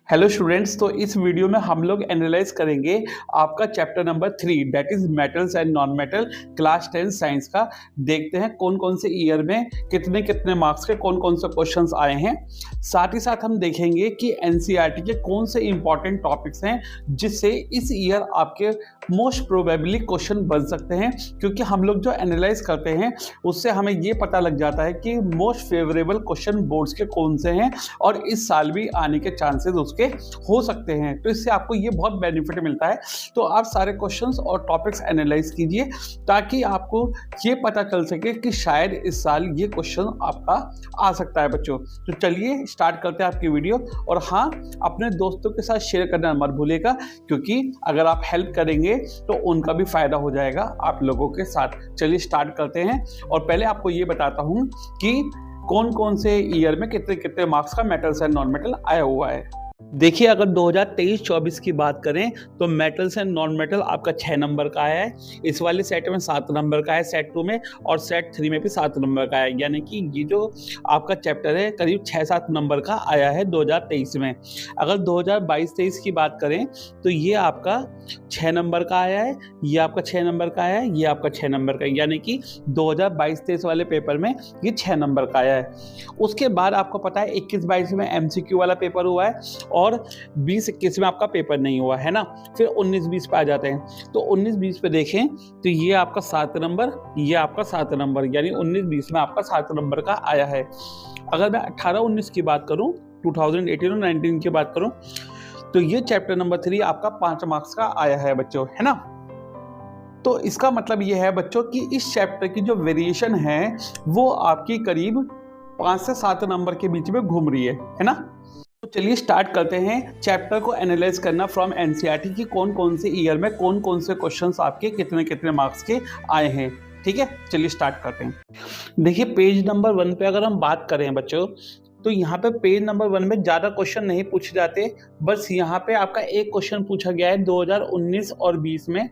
Hello students, तो इस video में हम लोग एनालाइज करेंगे आपका chapter number 3 that is metals and non metal class 10 science का। देखते हैं कौन कौन से ईयर में कितने कितने मार्क्स के कौन कौन से क्वेश्चंस आए हैं। साथ ही साथ हम देखेंगे कि एनसीईआरटी के कौन से इंपॉर्टेंट टॉपिक्स हैं जिससे इस ईयर आपके मोस्ट प्रोबेबली क्वेश्चन बन सकते हैं, क्योंकि हम लोग जो एनालाइज करते हैं उससे हमें ये पता लग जाता है कि मोस्ट फेवरेबल क्वेश्चन बोर्ड्स के कौन से हैं और इस साल भी आने के चांसेस उसके हो सकते हैं। तो इससे आपको ये बहुत बेनिफिट मिलता है। तो आप सारे क्वेश्चंस और टॉपिक्स एनालाइज कीजिए ताकि आपको ये पता चल सके कि शायद इस साल ये क्वेश्चन आपका आ सकता है बच्चों। तो चलिए स्टार्ट करते हैं आपकी वीडियो। और हाँ, अपने दोस्तों के साथ शेयर करना मत भूलिएगा, क्योंकि अगर आप हेल्प करेंगे तो उनका भी फायदा हो जाएगा आप लोगों के साथ। चलिए स्टार्ट करते हैं। और पहले आपको ये बताता हूँ कि कौन कौन से ईयर में कितने कितने मार्क्स का मेटल्स एंड नॉन मेटल आया हुआ है। देखिए, अगर 2023-24 की बात करें तो मेटल्स एंड नॉन मेटल आपका 6 नंबर का आया है। इस वाले सेट में 7 नंबर का है, सेट 2 में, और सेट 3 में भी 7 नंबर का है। यानी कि ये जो आपका चैप्टर है करीब 6-7 नंबर का आया है 2023 में। अगर 2022-23 की बात करें तो ये आपका 6 नंबर का आया है, ये आपका 6 नंबर का आया है, ये आपका 6 नंबर का है। यानी कि 2022-23 वाले पेपर में ये 6 नंबर का आया है। उसके बाद आपको पता है 21-22 में MCQ वाला पेपर हुआ है और 20-21 में आपका पेपर नहीं हुआ है ना। फिर 19-20 पे आ जाते हैं। तो 19-20 पे देखें तो ये आपका 7 नंबर, ये आपका 7 नंबर, यानी 19-20 में आपका 7 नंबर का आया है। अगर मैं 18-19 की बात करूं, 2018 और 19 की बात करूं, तो ये चैप्टर नंबर 3 आपका 5 मार्क्स का आया है बच्चों, है ना। तो इसका मतलब ये है बच्चों कि इस चैप्टर की जो वेरिएशन है वो आपकी करीब 5 से 7 नंबर के बीच में घूम रही है ना। तो चलिए स्टार्ट करते हैं चैप्टर को एनालाइज करना फ्रॉम एनसीईआरटी की कौन कौन से ईयर में कौन कौन से क्वेश्चंस आपके कितने कितने मार्क्स के आए हैं। ठीक है, चलिए स्टार्ट करते हैं। देखिए, पेज नंबर 1 पे अगर हम बात करें बच्चों, तो यहाँ पे पेज नंबर 1 में ज़्यादा क्वेश्चन नहीं पूछे जाते। बस यहाँ पे आपका एक क्वेश्चन पूछा गया है 2019 और 20 में,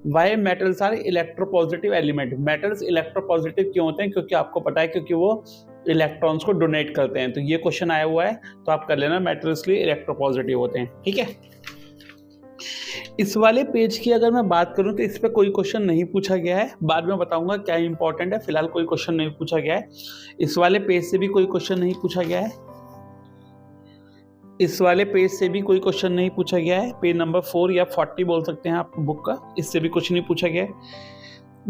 why metals are electropositive element. Metals electropositive क्यों होते हैं? क्योंकि आपको पता है, क्योंकि वो इलेक्ट्रॉन्स को डोनेट करते हैं। तो ये क्वेश्चन आया हुआ है, तो आप कर लेना, मेटल्स लिए इलेक्ट्रोपॉजिटिव होते हैं। ठीक है, इस वाले पेज की अगर मैं बात करूं तो इस पे कोई क्वेश्चन नहीं पूछा गया है। बाद में बताऊंगा क्या इंपॉर्टेंट है, फिलहाल कोई क्वेश्चन नहीं पूछा गया है। इस वाले पेज से भी कोई क्वेश्चन नहीं पूछा गया है। इस वाले पेज से भी कोई क्वेश्चन नहीं पूछा गया है। पेज नंबर 4 या 40 बोल सकते हैं आप बुक का, इससे भी कुछ नहीं पूछा गया है।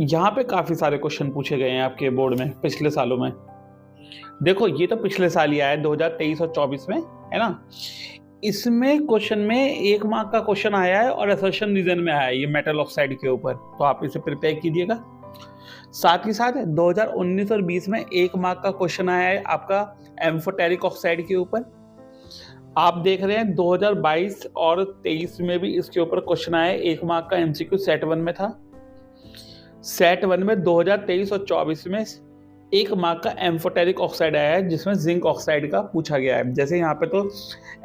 यहाँ पे काफी सारे क्वेश्चन पूछे गए हैं आपके बोर्ड में पिछले सालों में। देखो, ये तो पिछले साल ही आया है 2023 और 24 में, है ना। इसमें क्वेश्चन में 1 मार्क का क्वेश्चन आया है और असर्शन रीजन में आया है ये मेटल ऑक्साइड के ऊपर, तो आप इसे प्रिपेयर कीजिएगा। साथ ही साथ 2019 और 20 में 1 मार्क का क्वेश्चन आया है आपका एम्फोटेरिक ऑक्साइड के ऊपर। आप देख रहे हैं 2022 और 23 में भी इसके ऊपर क्वेश्चन आया है, 1 मार्क का MCQ सेट 1 में था। सेट 1 में 2023 और 24 में 1 मार्क का एम्फोटेरिक ऑक्साइड आया है जिसमें जिंक ऑक्साइड का पूछा गया है। जैसे यहाँ पे तो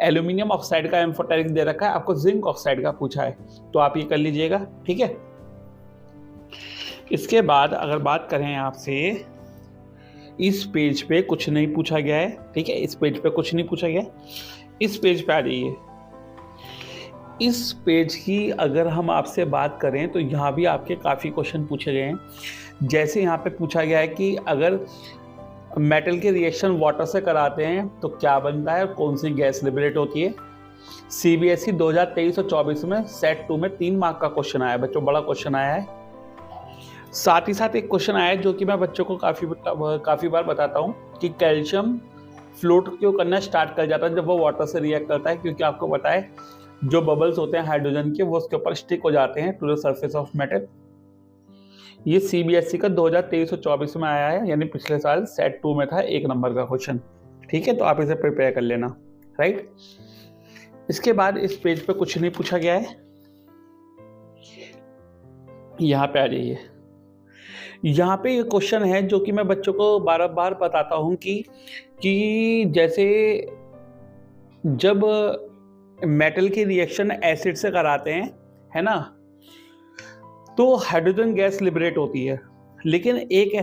एल्यूमिनियम ऑक्साइड का एम्फोटेरिक दे रखा है, आपको जिंक ऑक्साइड का पूछा है, तो आप ये कर लीजिएगा। ठीक है, इसके बाद अगर बात करें आपसे, इस पेज पे कुछ नहीं पूछा गया है। ठीक है, इस पेज पे कुछ नहीं पूछा गया। इस पेज पे आ जाइए। इस पेज की अगर हम आपसे बात करें तो यहाँ भी आपके काफ़ी क्वेश्चन पूछे गए हैं। जैसे यहाँ पे पूछा गया है कि अगर मेटल के रिएक्शन वाटर से कराते हैं तो क्या बनता है और कौन सी गैस लिबरेट होती है। CBSE 2023 और 24 में सेट 2 में 3 मार्क का क्वेश्चन आया है बच्चों, बड़ा क्वेश्चन आया है। साथ ही साथ एक क्वेश्चन आया है जो कि मैं बच्चों को काफ़ी बार बताता हूँ कि कैल्शियम फ्लोट क्यों करना स्टार्ट कर जाता है जब वो वाटर से रिएक्ट करता है, क्योंकि आपको पता है जो बबल्स होते हैं हाइड्रोजन के वो उसके ऊपर स्टिक हो जाते हैं to the surface of metal. ये CBSE का 2023 और 24 में आया है, यानी पिछले साल सेट 2 में था 1 नंबर का क्वेश्चन। ठीक है, तो आप इसे प्रिपेयर कर लेना। राइट, इसके बाद इस पेज पे कुछ नहीं पूछा गया है। यहाँ पे आ जाइए। यहाँ पे ये क्वेश्चन है जो कि मैं बच्चों को बार बार बताता हूँ कि जैसे जब मेटल की रिएक्शन एसिड से कराते हैं, है ना, तो हाइड्रोजन गैस लिबरेट होती है। लेकिन एक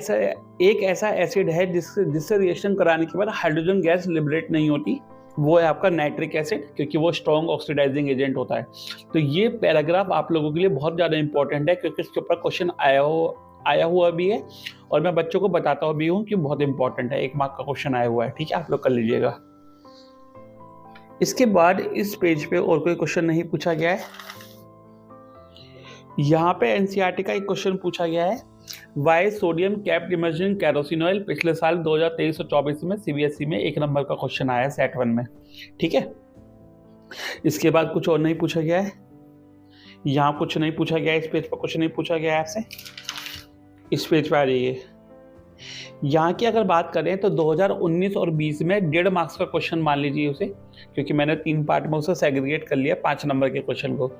ऐसा एसिड है जिससे रिएक्शन कराने के बाद हाइड्रोजन गैस लिबरेट नहीं होती। वो है आपका नाइट्रिक एसिड, क्योंकि वो स्ट्रॉन्ग ऑक्सीडाइजिंग एजेंट होता है। तो ये पैराग्राफ आप लोगों के लिए बहुत ज़्यादा इंपॉर्टेंट है, क्योंकि इसके ऊपर क्वेश्चन आया हुआ भी है, और मैं बच्चों को बताता भी हूँ कि बहुत इंपॉर्टेंट है, 1 मार्क का क्वेश्चन आया हुआ है। ठीक है, आप लोग कर लीजिएगा। इसके बाद इस पेज पे और कोई क्वेश्चन नहीं पूछा गया है। यहाँ पे एनसीईआरटी का एक क्वेश्चन पूछा गया है, why sodium kept emerging kerosene oil. पिछले साल 2023 और 24 में सीबीएसई में 1 नंबर का क्वेश्चन आया है सेट 1 में। ठीक है, इसके बाद कुछ और नहीं पूछा गया है, यहाँ कुछ नहीं पूछा गया है, इस पेज पर कुछ नहीं पूछा गया है आपसे। इस पेज पर आ जाइए। यहाँ की अगर बात करें तो 2019 और 20 में 1.5 मार्क्स का क्वेश्चन मान लीजिए उसे, क्योंकि मैंने 3 पार्ट में उसे सेग्रीगेट कर लिया 5 नंबर के क्वेश्चन को।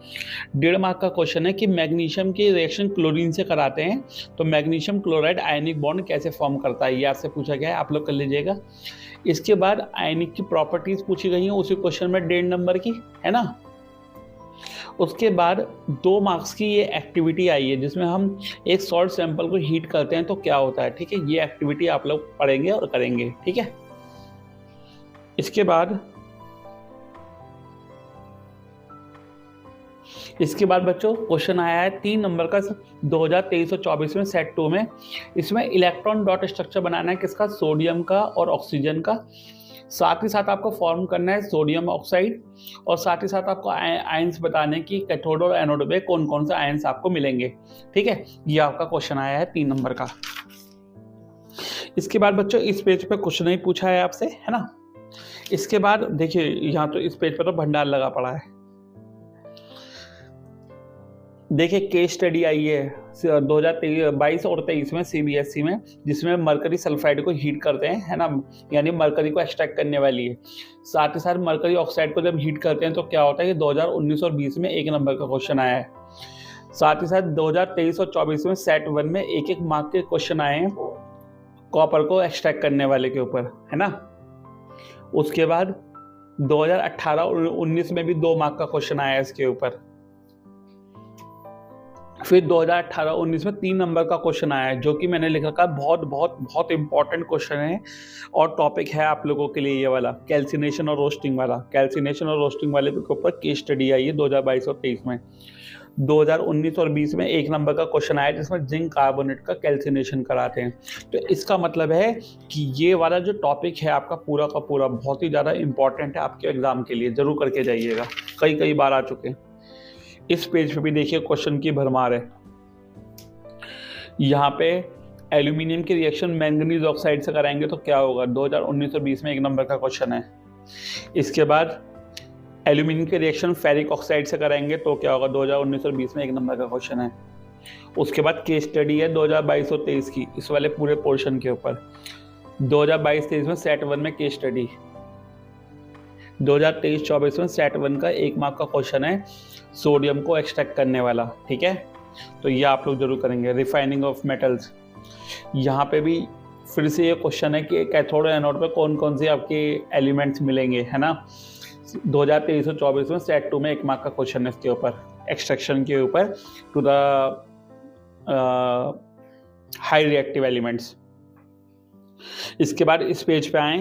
1.5 मार्क का क्वेश्चन है कि मैग्नीशियम की रिएक्शन क्लोरीन से कराते हैं तो मैग्नीशियम क्लोराइड आयनिक बॉन्ड कैसे फॉर्म करता है, ये आपसे पूछा गया है, आप लोग कर लीजिएगा। इसके बाद आयनिक की प्रॉपर्टीज पूछी गई हैं उसी क्वेश्चन में 1.5 नंबर की, है ना। उसके बाद 2 मार्क्स की ये एक्टिविटी आई है जिसमें हम एक सॉल्ट सैंपल को हीट करते हैं तो क्या होता है। ठीक है, ये एक्टिविटी आप लोग पढ़ेंगे और करेंगे। ठीक है, इसके बाद बच्चों क्वेश्चन आया है 3 नंबर का 2023 और 24 में सेट 2 में। इसमें इलेक्ट्रॉन डॉट स्ट्रक्चर बनाना है किसका, सोडियम का और ऑक्सीजन का। साथ ही साथ आपको फॉर्म करना है सोडियम ऑक्साइड, और साथ ही साथ आपको आयंस बताने की कैथोड और एनोड में कौन कौन से आयंस आपको मिलेंगे। ठीक है, ये आपका क्वेश्चन आया है 3 नंबर का। इसके बाद बच्चों इस पेज पे कुछ नहीं पूछा है आपसे, है ना। इसके बाद देखिए यहाँ तो इस पेज पे तो भंडार लगा पड़ा है। देखिए केस स्टडी आई है 2022 और 23 में सीबीएसई में, जिसमें मरकरी सल्फाइड को हीट करते हैं, है ना, यानी मरकरी को एक्सट्रैक्ट करने वाली है। साथ ही साथ मरकरी ऑक्साइड को जब हीट करते हैं तो क्या होता है कि 2019 और 20 में 1 नंबर का क्वेश्चन आया है। साथ ही साथ 2023 और 24 में सेट 1 में 1-1 मार्क के क्वेश्चन आए हैं कॉपर को एक्सट्रैक्ट करने वाले के ऊपर, है ना। उसके बाद 2018 और 19 में भी 2 मार्क का क्वेश्चन आया है इसके ऊपर। फिर 2018-19 में 3 नंबर का क्वेश्चन आया है, जो कि मैंने लिख रखा है, बहुत बहुत बहुत इंपॉर्टेंट क्वेश्चन है और टॉपिक है आप लोगों के लिए ये वाला, कैल्सिनेशन और रोस्टिंग वाला। कैल्सिनेशन और रोस्टिंग वाले के ऊपर केस स्टडी आई है 2022 और 23 में। 2019 और 20 में 1 नंबर का क्वेश्चन आया जिसमें जिंक कार्बोनेट का कैल्सिनेशन कराते हैं। तो इसका मतलब है कि ये वाला जो टॉपिक है आपका पूरा का पूरा बहुत ही ज़्यादा इंपॉर्टेंट है आपके एग्जाम के लिए, जरूर करके जाइएगा, कई बार आ चुके हैं। इस पेज पे भी देखिए क्वेश्चन की भरमार है। यहाँ पे एल्यूमिनियम की रिएक्शन मैंगनीज ऑक्साइड से कराएंगे तो क्या होगा, 2019 और 20 में 1 नंबर का क्वेश्चन है। इसके बाद एल्यूमिनियम की रिएक्शन फेरिक ऑक्साइड से कराएंगे तो क्या होगा, 2019 और 20 में 1 नंबर का क्वेश्चन है। उसके बाद केस स्टडी है 2022 और 23 की, इस वाले पूरे पोर्शन के ऊपर। 2022-23 में सेट 1 में केस स्टडी, 2023-24 में सेट 1 का 1 मार्क का क्वेश्चन है सोडियम को एक्सट्रैक्ट करने वाला। ठीक है, तो ये आप लोग जरूर करेंगे। रिफाइनिंग ऑफ मेटल्स, यहाँ पे भी फिर से ये क्वेश्चन है कि कैथोड और एनोड पे कौन कौन से आपके एलिमेंट्स मिलेंगे, है ना। 2023 और 24 में सेट 2 में 1 मार्क का क्वेश्चन है इसके ऊपर, एक्सट्रैक्शन के ऊपर to the high reactive elements. इसके बाद इस पेज पे आए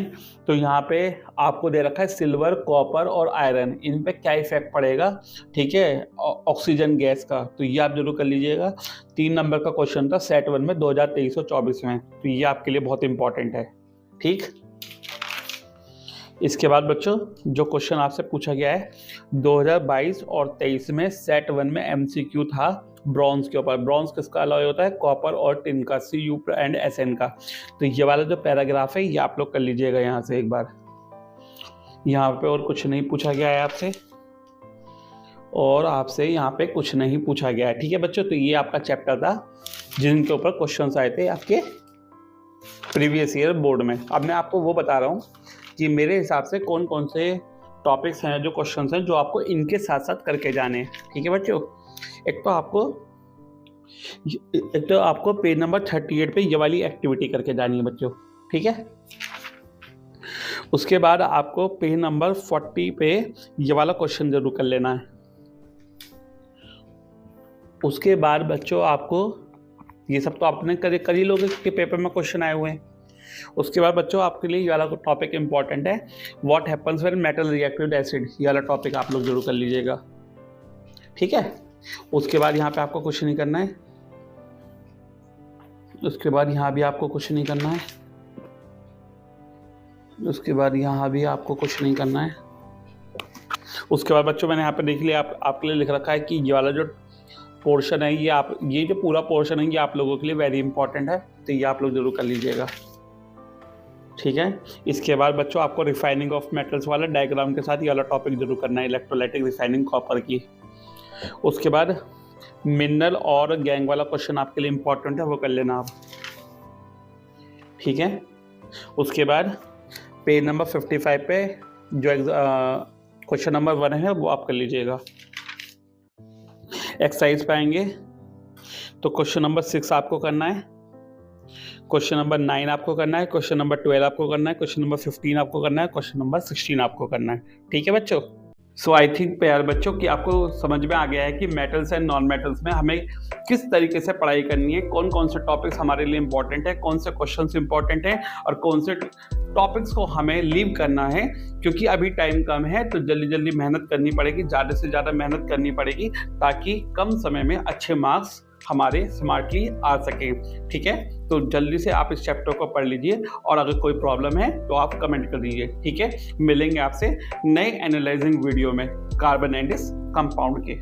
तो यहाँ पे आपको दे रखा है सिल्वर, कॉपर और आयरन, इन पे क्या इफेक्ट पड़ेगा, ठीक है, ऑक्सीजन गैस का। तो ये आप जरूर कर लीजिएगा। 3 नंबर का क्वेश्चन था सेट 1 में 2023 और 24 में, तो ये आपके लिए बहुत इंपॉर्टेंट है। ठीक, इसके बाद बच्चों जो क्वेश्चन आपसे पूछा गया है 2022 और 23 में सेट 1 में MCQ था ब्रॉन्ज के ऊपर। ब्रॉन्ज किसका अलॉय होता है, कॉपर और टिन का, Cu एंड Sn का। तो ये वाला जो पैराग्राफ है ये आप लोग कर लीजिएगा यहाँ से एक बार। यहाँ पे और कुछ नहीं पूछा गया है आपसे, और आपसे यहाँ पे कुछ नहीं पूछा गया है। ठीक है बच्चों, तो ये आपका चैप्टर था जिनके ऊपर क्वेश्चन आए थे आपके प्रीवियस ईयर बोर्ड में। अब मैं आपको वो बता रहा हूँ कि मेरे हिसाब से कौन कौन से टॉपिक्स हैं, जो क्वेश्चंस हैं, जो आपको इनके साथ साथ करके जाने हैं। ठीक है बच्चों, एक तो आपको पेज नंबर 38 पे ये वाली एक्टिविटी करके जानी है बच्चों। ठीक है, उसके बाद आपको पेज नंबर 40 पे ये वाला क्वेश्चन जरूर कर लेना है। उसके बाद बच्चों आपको ये सब तो आपने कर ही लोगे कि पेपर में क्वेश्चन आए हुए हैं। उसके बाद बच्चों आपके लिए ये वाला टॉपिक इंपॉर्टेंट है, what happens when metal react with acid. ये वाला टॉपिक आप लोग जरूर कर लीजिएगा, ठीक है। उसके बाद यहाँ पे आपको कुछ नहीं करना है, उसके बाद यहाँ भी आपको कुछ नहीं करना है, उसके बाद यहाँ भी आपको कुछ नहीं करना है। उसके बाद बच्चों मैंने यहाँ पे देख लिया, आपके लिए लिख रखा है कि ये वाला जो पोर्शन है ये जो पूरा पोर्शन है ये आप लोगों के लिए वेरी इंपॉर्टेंट है, तो ये आप लोग जरूर कर लीजिएगा, ठीक है। इसके बाद बच्चों आपको रिफाइनिंग ऑफ मेटल्स वाला डायग्राम के साथ ये वाला टॉपिक जरूर करना है, इलेक्ट्रोलाइटिक रिफाइनिंग कॉपर की। उसके बाद मिनरल और गैंग वाला क्वेश्चन आपके लिए इंपॉर्टेंट है, वो कर लेना आप, ठीक है। उसके बाद पेज नंबर 55 पे जो क्वेश्चन नंबर 1 है वो आप कर लीजिएगा। एक्सरसाइज पाएंगे तो क्वेश्चन नंबर 6 आपको करना है, क्वेश्चन नंबर 9 आपको करना है, क्वेश्चन नंबर 12 आपको करना है, क्वेश्चन नंबर 15 आपको करना है, क्वेश्चन नंबर 16 आपको करना है, ठीक है बच्चों। सो आई थिंक प्यार बच्चों कि आपको समझ में आ गया है कि मेटल्स एंड नॉन मेटल्स में हमें किस तरीके से पढ़ाई करनी है, कौन कौन से टॉपिक्स हमारे लिए इंपॉर्टेंट है, कौन से क्वेश्चंस इंपॉर्टेंट हैं और कौन से टॉपिक्स को हमें लीव करना है। क्योंकि अभी टाइम कम है तो जल्दी जल्दी मेहनत करनी पड़ेगी, ज़्यादा से ज़्यादा मेहनत करनी पड़ेगी ताकि कम समय में अच्छे मार्क्स हमारे स्मार्टली आ सकें, ठीक है। तो जल्दी से आप इस चैप्टर को पढ़ लीजिए और अगर कोई प्रॉब्लम है तो आप कमेंट कर दीजिए, ठीक है। मिलेंगे आपसे नए एनालाइजिंग वीडियो में कार्बन एंड इस कंपाउंड के।